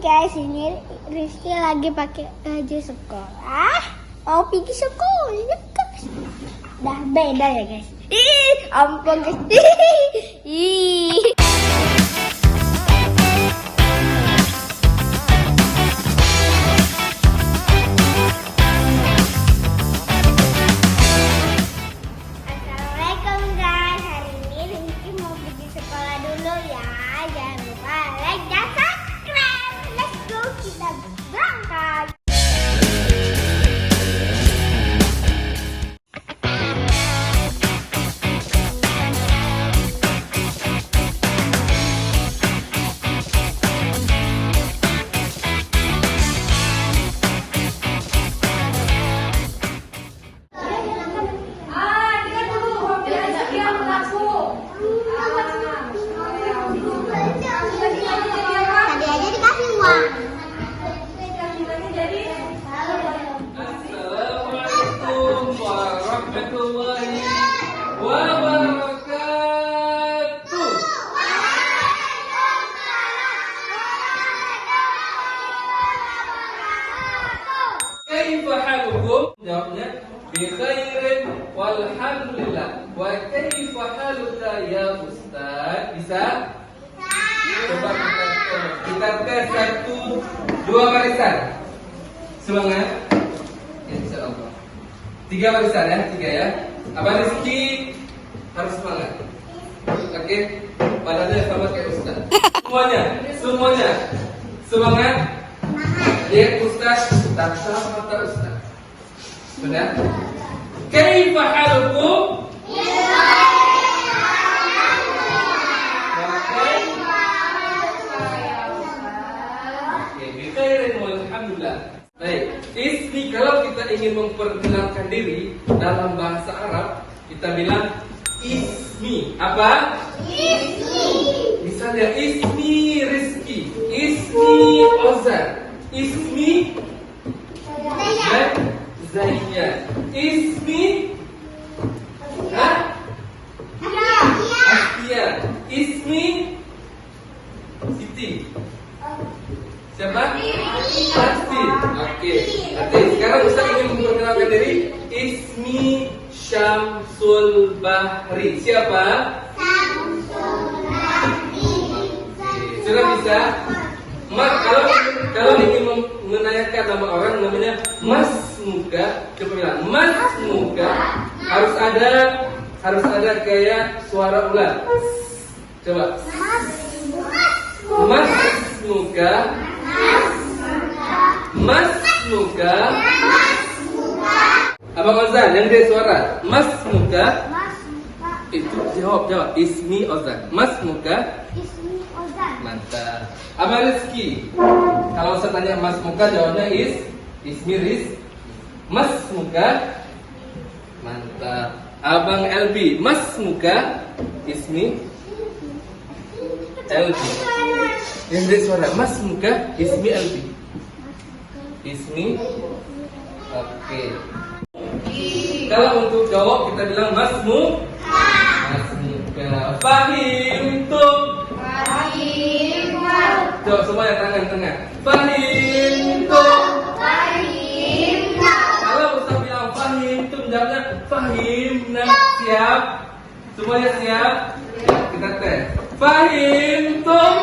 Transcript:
guys, ini Rizky lagi pakai baju sekolah. Mau pergi sekolah guys. Dah beda ya guys. Ih, ampun guys. Ih. Assalamualaikum guys. Hari ini Rizky mau pergi sekolah dulu ya. Jangan lupa like dan subscribe. Let's go, kita berangkat. Tadi aja dikasih uang. Assalamualaikum warahmatullahi wabarakatuh. Kaifa halukum? Jawabnya bi khairin walhamdulillah. Wa kaifa haluka ya Ustaz? Bisa? Coba kita tes 1, 2 barisan. Semangat. Insyaallah. 3 barisan ya, 3 ya. Abang Rizky harus semangat. Oke, badannya sama kayak Ustaz. Semuanya semangat. Lihat Ustaz, tatap mata Ustaz. Sudah? Kaifa halukum? Alhamdulillah. Baik, ismi kalau kita ingin memperkenalkan diri dalam bahasa Arab, kita bilang ismi. Apa? Ismi. Misalnya ismi Rizky, ismi Ozan, ismi Zayyan, ismi Astia, ismi Siti. Siapa? Pasti. Oke. Oke. Sekarang Ustaz ingin memperkenalkan diri. Ismi Syamsul Bahri. Siapa? Syamsul Bahri. Sudah bisa? Kalau ingin menanyakan nama orang namanya Mas Muka, coba bilang Mas Muka. Harus ada kayak suara ular. Coba. Mas Muka. Mas Muka. Abang Ozan yang dia suara Mas Muka. Itu jawab. Ismi Ozan. Mas Muka. Ismi Ozan. Mantap. Abang Rizky, kalau saya tanya Mas Muka jawabnya Ismi Riz. Mas Muka. Mantap. Abang LB, Mas Muka. Ismi LB. Yang dia suara Mas Muka. Ismi LB. Ismi. Oke. Kalau untuk jawab kita bilang Mas Muka. Fahim tuh. Coba semuanya tangan tengah. Fahim tuh. Kalau Ustaz bilang Fahim tuh jawabnya Fahim. Nah, siap? Semuanya siap? Ya, kita tes. Fahim tuh.